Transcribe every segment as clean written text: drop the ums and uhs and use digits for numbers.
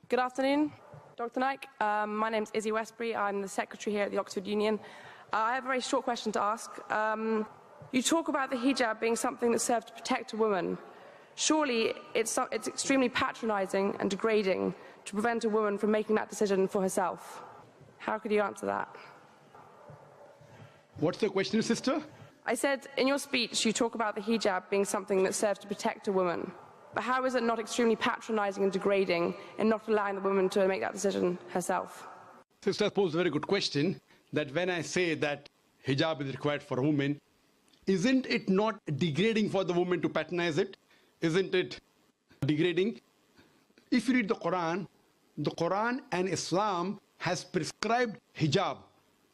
Good afternoon, Dr. Naik. My name's Izzy Westbury. I'm the secretary here at the Oxford Union. I have a very short question to ask. You talk about the hijab being something that serves to protect a woman. Surely it's extremely patronising and degrading to prevent a woman from making that decision for herself. How could you answer that? What's the question, sister? I said, in your speech, you talk about the hijab being something that serves to protect a woman. But how is it not extremely patronising and degrading in not allowing the woman to make that decision herself? Sister posed a very good question, that when I say that hijab is required for a woman, isn't it not degrading for the woman to patronize it? Isn't it degrading? If you read the Quran and Islam has prescribed hijab.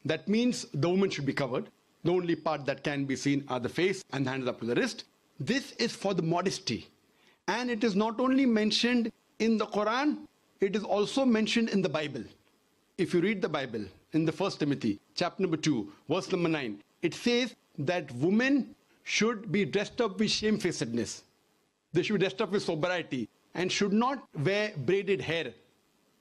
That means the woman should be covered. The only part that can be seen are the face and the hands up to the wrist. This is for the modesty. And it is not only mentioned in the Quran, it is also mentioned in the Bible. If you read the Bible in the 1 Timothy, chapter number 2, verse number 9, it says that women should be dressed up with shamefacedness. They should be dressed up with sobriety and should not wear braided hair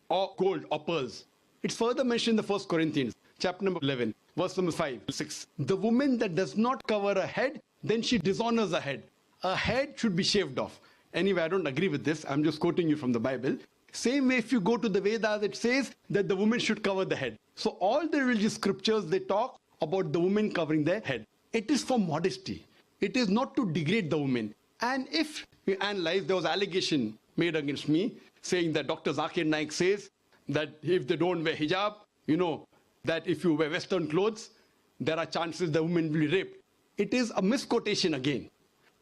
or gold or pearls. It's further mentioned in the 1 Corinthians, chapter number 11, verse number 5, 6. The woman that does not cover her head, then she dishonors her head. Her head should be shaved off. Anyway, I don't agree with this. I'm just quoting you from the Bible. Same way, if you go to the Vedas, it says that the woman should cover the head. So all the religious scriptures, they talk about the woman covering their head. It is for modesty. It is not to degrade the woman. And if we analyze, there was allegation made against me saying that Dr. ذاكر Naik says that if they don't wear hijab, that if you wear Western clothes, there are chances the woman will be raped. It is a misquotation again.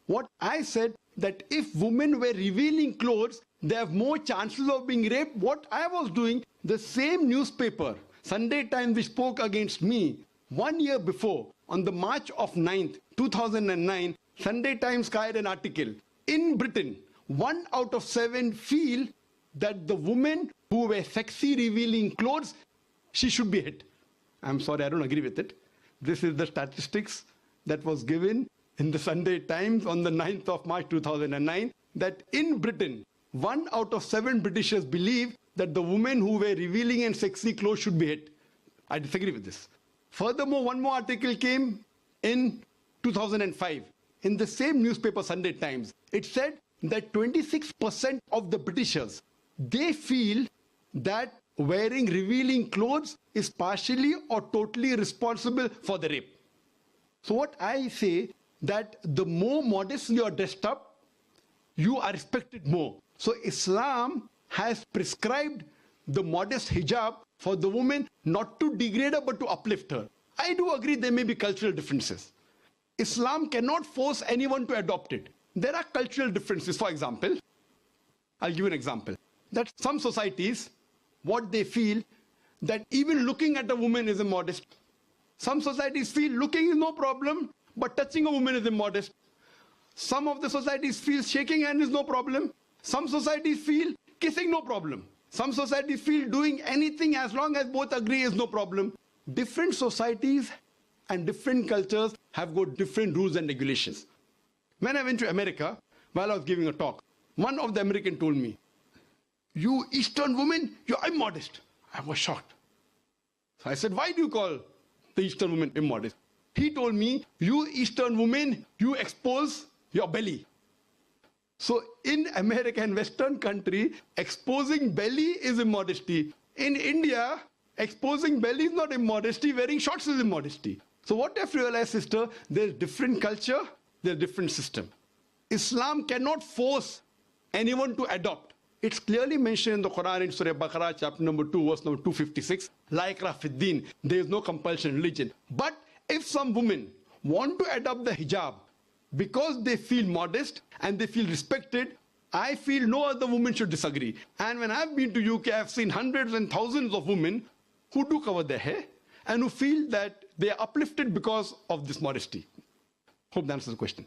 What I said, that if women wear revealing clothes, they have more chances of being raped. What I was doing, the same newspaper, Sunday Times, which spoke against me 1 year before, on the March of 9th, 2009, Sunday Times carried an article. In Britain, 1 out of 7 feel that the women who wear sexy revealing clothes, she should be hit. I'm sorry, I don't agree with it. This is the statistics that was given in the Sunday Times on the 9th of March 2009, that in Britain, 1 out of 7 Britishers believe that the women who wear revealing and sexy clothes should be hit. I disagree with this. Furthermore, one more article came in 2005 in the same newspaper, Sunday Times. It said that 26% of the Britishers, they feel that wearing revealing clothes is partially or totally responsible for the rape. So what I say, that the more modestly you are dressed up, you are respected more. So Islam has prescribed the modest hijab for the woman, not to degrade her but to uplift her. I do agree there may be cultural differences. Islam cannot force anyone to adopt it. There are cultural differences. For example, I'll give you an example. That some societies, what they feel, that even looking at a woman is immodest. Some societies feel looking is no problem, but touching a woman is immodest. Some of the societies feel shaking hand is no problem. Some societies feel kissing no problem. Some societies feel doing anything as long as both agree is no problem. Different societies and different cultures have got different rules and regulations. When I went to America, while I was giving a talk, one of the Americans told me, "You Eastern women, you're immodest." I was shocked. So I said, "Why do you call the Eastern woman immodest?" He told me, "You Eastern women, you expose your belly." So in America and Western country, exposing belly is immodesty. In India, exposing belly is not immodesty, wearing shorts is immodesty. So what I've realized, sister, there's different culture, there's different system. Islam cannot force anyone to adopt. It's clearly mentioned in the Quran in Surah Baqarah, chapter number 2, verse number 256, La ikraha fid din, there is no compulsion in religion. But if some women want to adopt the hijab because they feel modest and they feel respected, I feel no other woman should disagree. And when I've been to UK, I've seen hundreds and thousands of women who do cover their hair and who feel that they are uplifted because of this modesty. Hope that answers the question.